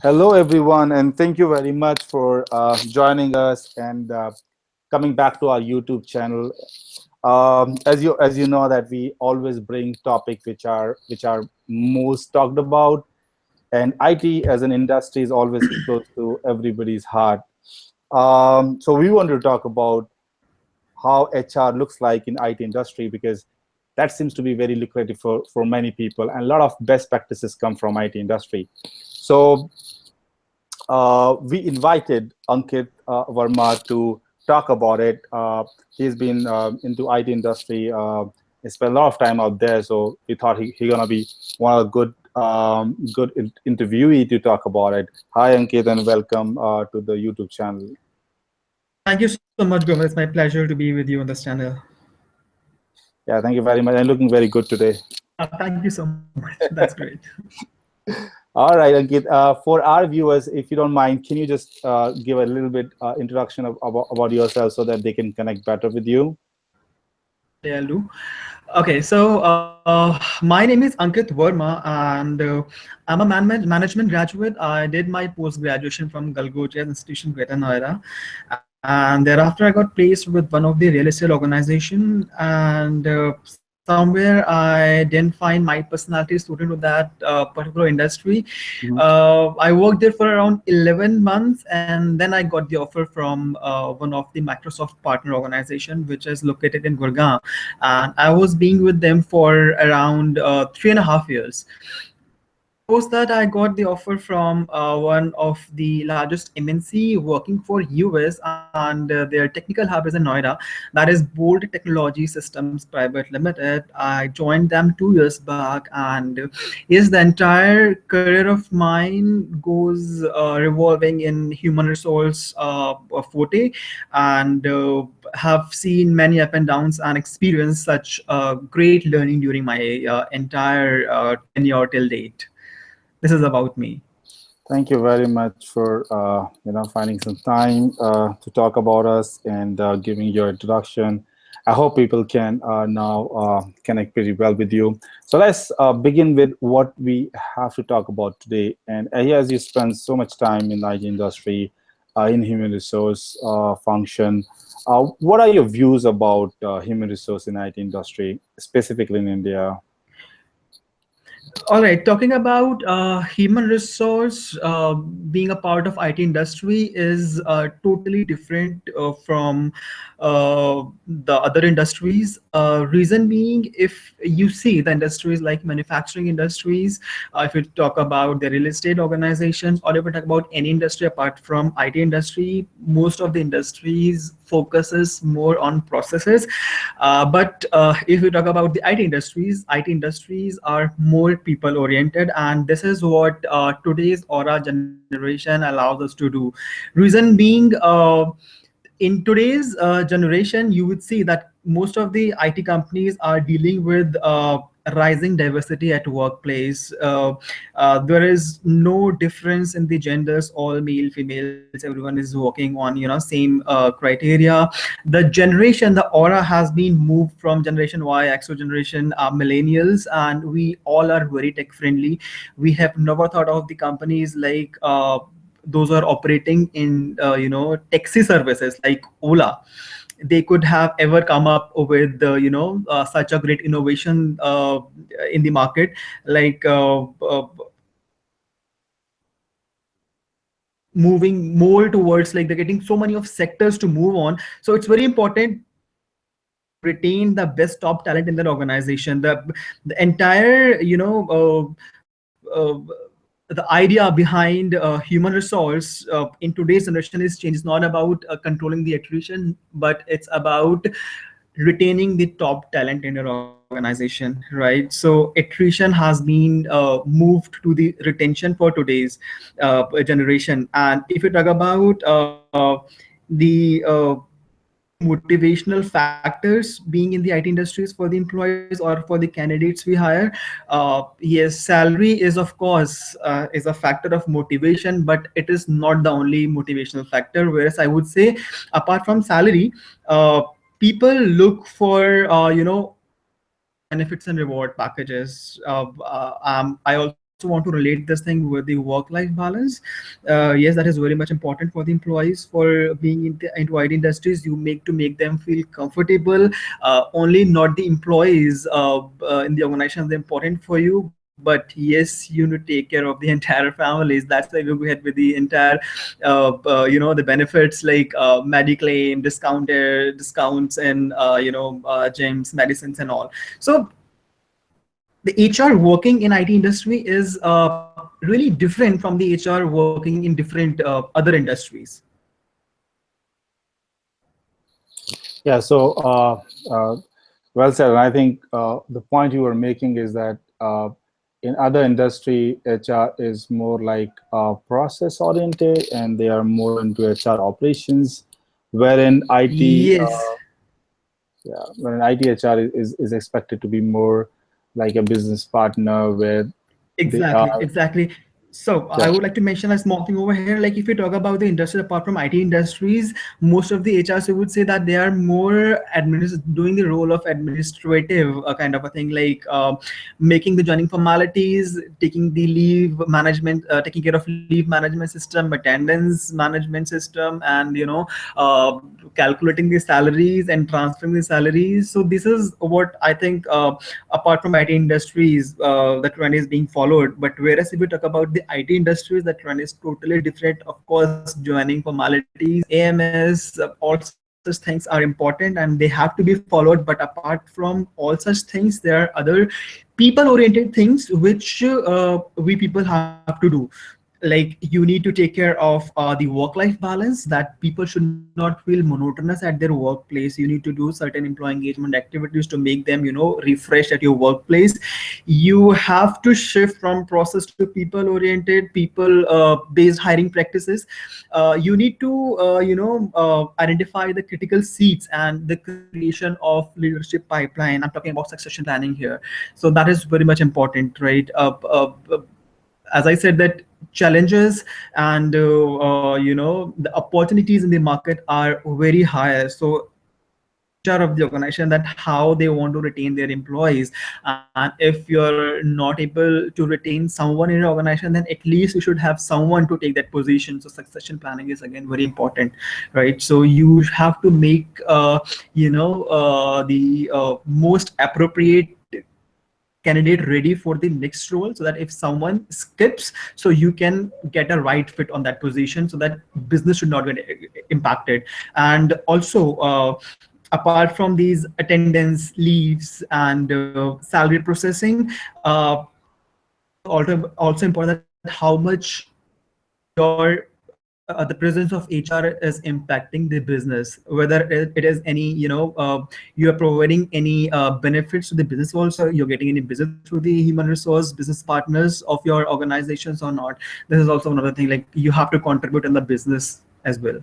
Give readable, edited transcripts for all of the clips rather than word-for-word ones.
Hello, everyone, and thank you very much for joining us and coming back to our YouTube channel. As you know that we always bring topics which are most talked about, and IT as an industry is always close to everybody's heart. So we want to talk about how HR looks like in IT industry because that seems to be very lucrative for many people, and a lot of best practices come from IT industry. So we invited Ankit Verma to talk about it. He's been into IT industry. He spent a lot of time out there, so we thought he gonna be one of the good interviewee to talk about it. Hi, Ankit, and welcome to the YouTube channel. Thank you so much, Gomez. It's my pleasure to be with you on this channel. Yeah, thank you very much. And looking very good today. Thank you so much. That's great. All right, Ankit. For our viewers, if you don't mind, can you just give a little bit introduction about yourself so that they can connect better with you? Definitely, I'll do. Okay, so my name is Ankit Verma, and I'm a management graduate. I did my post graduation from Galgocha Institution, Greater Noida, and thereafter I got placed with one of the real estate organization, and somewhere I didn't find my personality suited to that particular industry. Mhm. I worked there for around 11 months, and then I got the offer from one of the Microsoft partner organization, which is located in Gurgaon, and I was being with them for around 3.5 years. Post that, I got the offer from one of the largest MNC working for US, and their technical hub is in Noida. That is Bold Technology Systems Private Limited. I joined them 2 years back, and yes, the entire career of mine goes revolving in human resource forte, and have seen many up and downs and experienced such great learning during my entire tenure till date. This is about me. Thank you very much for finding some time to talk about us and giving your introduction. I hope people can now connect pretty well with you. So let's begin with what we have to talk about today. And as you spend so much time in the IT industry, in human resource function, what are your views about human resource in IT industry, specifically in India? All right, talking about human resource being a part of IT industry is totally different from the other industries. Reason being, if you see the industries like manufacturing industries, if you talk about the real estate organizations, or if you talk about any industry apart from IT industry, most of the industries focuses more on processes. But if you talk about the IT industries are more people oriented, and this is what today's Aura generation allows us to do. Reason being, in today's generation, you would see that most of the IT companies are dealing with rising diversity at workplace. There is no difference in the genders, all male, females, everyone is working on same criteria. The generation, the aura has been moved from generation Y, Xo generation, millennials, and we all are very tech friendly. We have never thought of the companies like those are operating in taxi services like Ola. They could have ever come up with such a great innovation in the market, like moving more towards, like, they're getting so many of sectors to move on. So it's very important to retain the best top talent in that organization. The entire the idea behind human resource in today's generation is change. It's not about controlling the attrition, but it's about retaining the top talent in your organization, right? So attrition has been moved to the retention for today's generation. And if you talk about the motivational factors being in the IT industries for the employees or for the candidates we hire, yes, salary is of course is a factor of motivation, but it is not the only motivational factor. Whereas I would say, apart from salary, people look for other benefits and reward packages. I also want to relate this thing with the work-life balance. Yes, that is very much important for the employees for being into IT industries. You make them feel comfortable. Only not the employees in the organization are important for you, but yes, you need to take care of the entire families. That's why we go ahead with the entire the benefits like Mediclaim, discounts, and gyms, medicines, and all. So the HR working in IT industry is really different from the HR working in different other industries. Yeah. So, well said. And I think the point you were making is that in other industry, HR is more like process oriented, and they are more into HR operations, wherein IT, Yes. yeah, wherein IT HR is expected to be more like a business partner, where they Exactly, are. exactly. So Yeah. I would like to mention a small thing over here. Like if you talk about the industry apart from IT industries, most of the HRs you would say that they are more doing the role of administrative kind of a thing, like making the joining formalities, taking the leave management, taking care of leave management system, attendance management system, and calculating the salaries and transferring the salaries. So this is what I think. Apart from IT industries, the trend is being followed. But whereas if we talk about the IT industries, the trend is totally different. Of course, joining formalities, AMS, all such things are important and they have to be followed. But apart from all such things, there are other people-oriented things which we people have to do. Like you need to take care of the work-life balance, that people should not feel monotonous at their workplace. You need to do certain employee engagement activities to make them refreshed at your workplace. You have to shift from process to people oriented, people based hiring practices. You need to identify the critical seats and the creation of leadership pipeline. I'm talking about succession planning here. So that is very much important, right? As I said, that challenges and the opportunities in the market are very high. So it's on the HR of the organization that how they want to retain their employees. And if you're not able to retain someone in your organization, then at least you should have someone to take that position. So succession planning is again very important, right? So you have to make the most appropriate candidate ready for the next role, so that if someone skips, so you can get a right fit on that position, so that business should not get impacted. And also apart from these attendance leaves and salary processing, also important that how much your the presence of HR is impacting the business, whether it is any you are providing any benefits to the business, also you're getting any business through the human resource business partners of your organizations or not. This is also another thing, like you have to contribute in the business as well.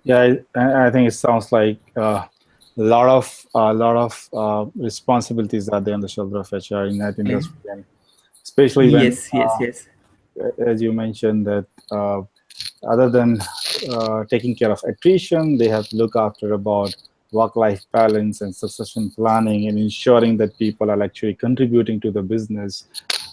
Yeah, I think it sounds like a lot of responsibilities are there on the shoulder of HR in that industry, and especially when, Yes, yes, yes. as you mentioned, that other than taking care of attrition, they have to look after about work-life balance and succession planning and ensuring that people are actually contributing to the business.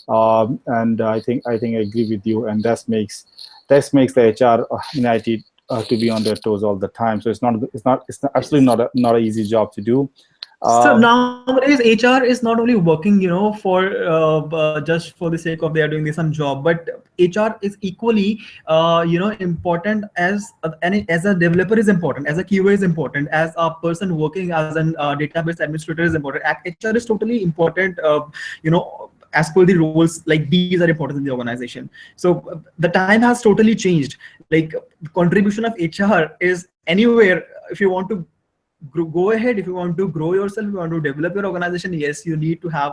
And I think I agree with you, and that makes the HR in IT to be on their toes all the time. So it's not absolutely not an easy job to do. So Um, nowadays, HR is not only working, for just for the sake of they are doing some job, but HR is equally, important as a developer is important, as a QA is important, as a person working as an database administrator is important. HR is totally important. As per the roles, like these are important in the organization. So the time has totally changed. Like the contribution of HR is anywhere. If you want to go ahead, if you want to grow yourself, if you want to develop your organization, yes, you need to have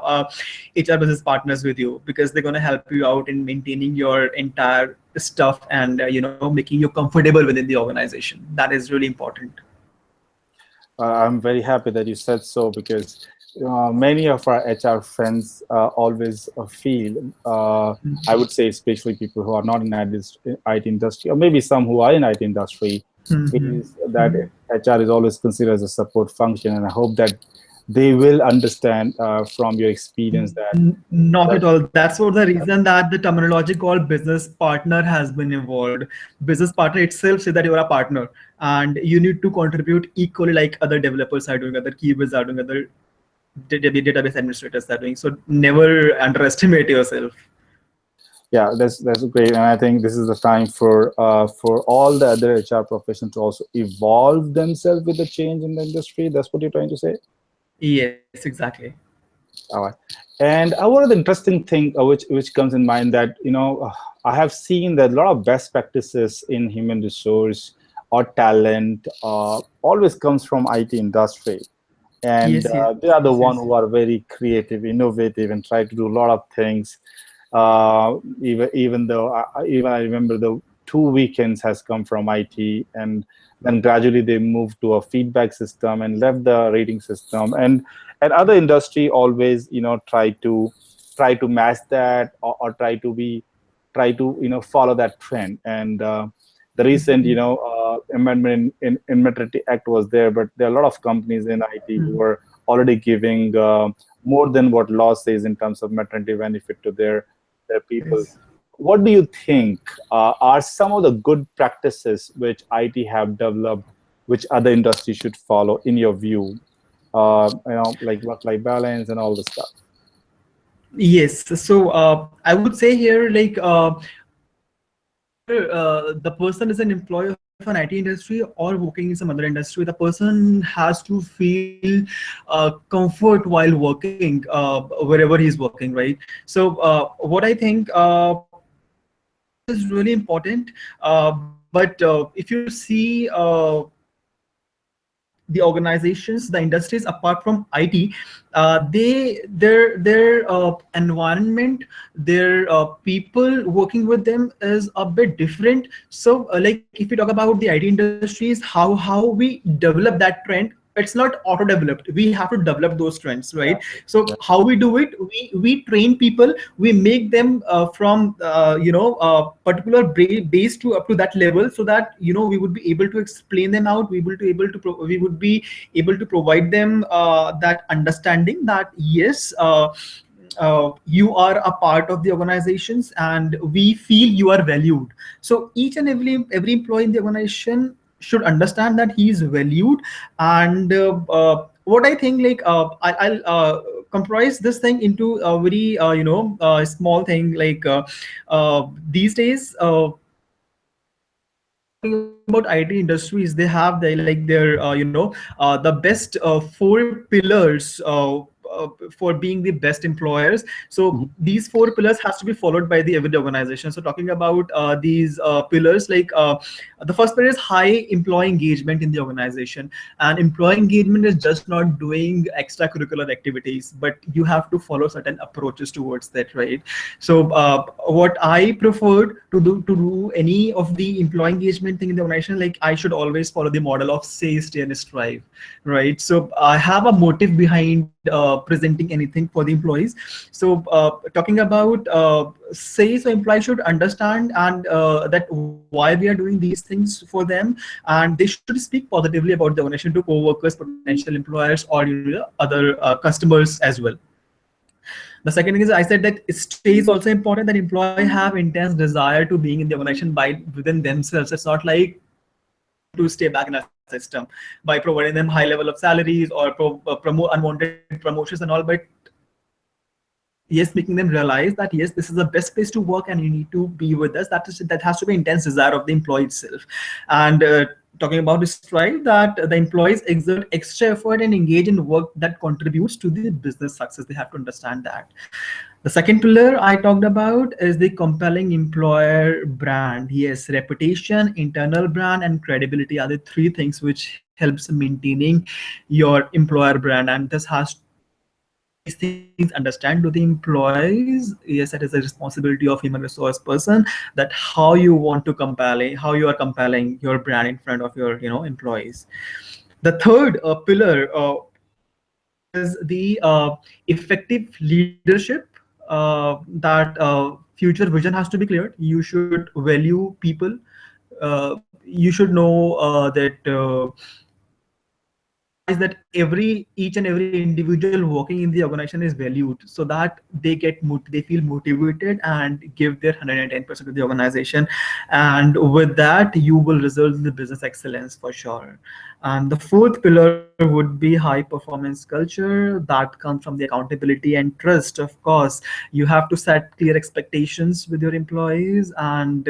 HR business partners with you, because they're going to help you out in maintaining your entire stuff and making you comfortable within the organization. That is really important. I'm very happy that you said so, because many of our HR friends always feel, I would say, especially people who are not in IT industry, or maybe some who are in IT industry, Mhm. is that HR is always considered as a support function. And I hope that they will understand from your experience that Not that at all. That's for the reason that the terminology called business partner has been evolved. Business partner itself says that you are a partner and you need to contribute equally like other developers are doing, other keywords are doing, other database administrators are doing. So never underestimate yourself. yeah, that's great, and I think this is the time for all the other HR professionals to also evolve themselves with the change in the industry. That's what you're trying to say. Yes, exactly. All right. And one of the interesting thing which comes in mind that I have seen that a lot of best practices in human resource or talent always comes from IT industry, and Yes, yes, they are the yes. one who are very creative, innovative, and try to do a lot of things. Even though even I remember the two weekends has come from IT, and then gradually they moved to a feedback system and left the rating system, and other industry always try to match that, or try to follow that trend. And the recent amendment in Maternity Act was there, but there are a lot of companies in IT who are already giving more than what law says in terms of maternity benefit to their people. Yes. What do you think are some of the good practices which IT have developed, which other industries should follow, in your view? Like work-life balance and all the stuff. Yes. So I would say here, like whether the person is an employee of an IT industry or working in some other industry, the person has to feel comfort while working wherever he's working, right? So what I think is really important. But if you see the organizations, the industries apart from IT, their environment, their people working with them is a bit different. So like if we talk about the IT industries, how we develop that trend, it's not auto developed, we have to develop those trends, right? Exactly. So Yeah. how we do it, we train people, we make them from particular base to up to that level, so that we would be able to explain them out, we would be able to provide them that understanding that yes, you are a part of the organizations and we feel you are valued. So each and every employee in the organization should understand that he is valued. And what I think, like I'll comprise this thing into a very small thing, like these days talking about IT industries, they have their the best four pillars for being the best employers. So Mhm. these four pillars has to be followed by the every organization. So talking about these pillars, like the first pillar is high employee engagement in the organization. And employee engagement is just not doing extracurricular activities, but you have to follow certain approaches towards that, right? So what I preferred to do any of the employee engagement thing in the organization, like I should always follow the model of say, stay, and strive, right? So I have a motive behind presenting anything for the employees. So talking about say, so employees should understand and that why we are doing these things for them, and they should speak positively about the organization to co-workers, potential employers, or other customers as well. The second thing is, I said that stay is also important, that employee have intense desire to being in the organization by within themselves. It's not like to stay back in a system by providing them high level of salaries or promote unwanted promotions and all, but yes, making them realize that yes, this is the best place to work and you need to be with us. That has to be intense desire of the employee itself. And talking about the strive, that the employees exert extra effort and engage in work that contributes to the business success. They have to understand that. The second pillar I talked about is the compelling employer brand. Yes, reputation, internal brand, and credibility are the three things which helps maintaining your employer brand. And this has these things understand to the employees. Yes, that is a responsibility of human resource person, that how you want to compelling, how you are compelling your brand in front of your employees. The third pillar is the effective leadership, that future vision has to be clear. You should value people. You should know that that each and every individual working in the organization is valued, so that they feel motivated and give their 110% to the organization, and with that you will result in the business excellence for sure. And the fourth pillar would be high performance culture that comes from the accountability and trust. Of course, you have to set clear expectations with your employees, and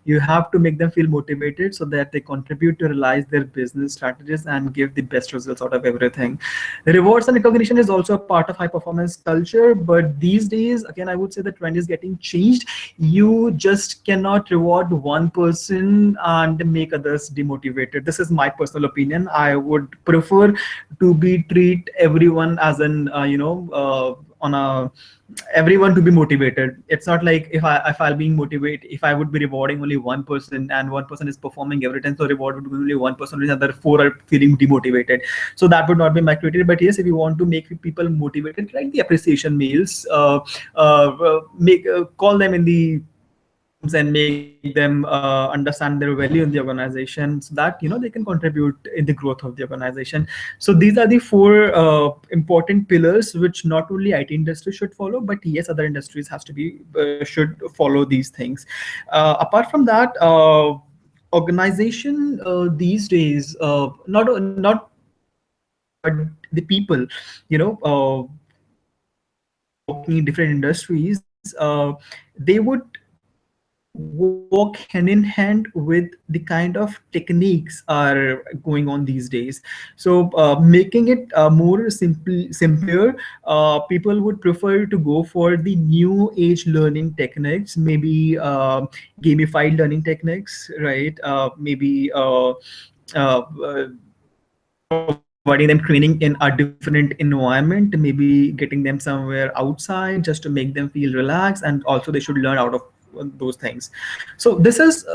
you have to make them feel motivated so that they contribute to realize their business strategies and give the best results out of everything. Rewards and recognition is also a part of high performance culture, but these days, again, I would say the trend is getting changed. You just cannot reward one person and make others demotivated. This is my personal opinion. I would prefer to be treat everyone as an on a everyone to be motivated. It's not like if I'll being motivated, if I would be rewarding only one person and one person is performing every time, so reward would be only one person, and the other four are feeling demotivated. So that would not be my criteria. But yes, if you want to make people motivated, like the appreciation meals, make call them in the rooms and make them understand their value in the organization, so that they can contribute in the growth of the organization. So these are the four important pillars which not only IT industry should follow, but yes, other industries has to be should follow these things. Apart from that, organization these days, not organization, but the people, you know uh, working in different industries, they would walk hand in hand with the kind of techniques are going on these days. So making it more simpler, people would prefer to go for the new age learning techniques, maybe gamified learning techniques, right? Maybe providing them training in a different environment, maybe getting them somewhere outside just to make them feel relaxed, and also they should learn out of those things. So this is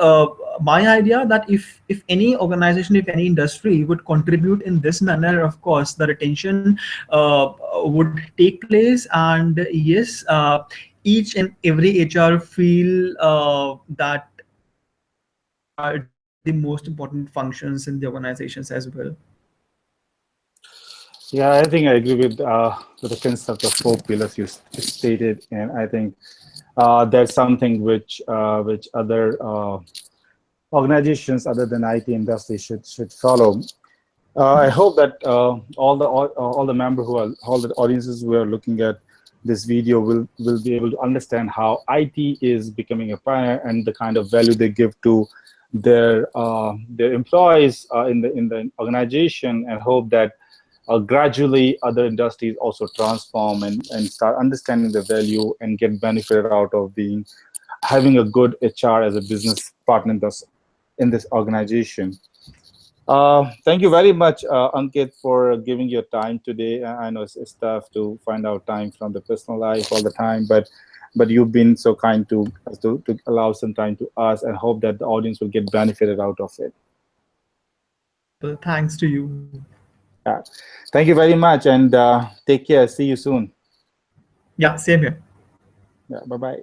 my idea, that if any organization, if any industry would contribute in this manner, of course the retention would take place. And yes, each and every HR feel that they are the most important functions in the organizations as well. Yeah, I think I agree with the concept of four pillars you stated, and I think there's something which other organizations other than IT industry should follow. I hope that all the members who are all the audiences who are looking at this video will be able to understand how IT is becoming a pioneer and the kind of value they give to their employees in the organization, and hope that gradually other industries also transform and start understanding the value and get benefited out of being having a good HR as a business partner in this organization. Thank you very much, Ankit, for giving your time today. I know it's tough to find out time from the personal life all the time, but you've been so kind to allow some time to us, and hope that the audience will get benefited out of it. Well, thanks to you. Yeah. Thank you very much, and take care. See you soon. Yeah, same here. Yeah, bye-bye.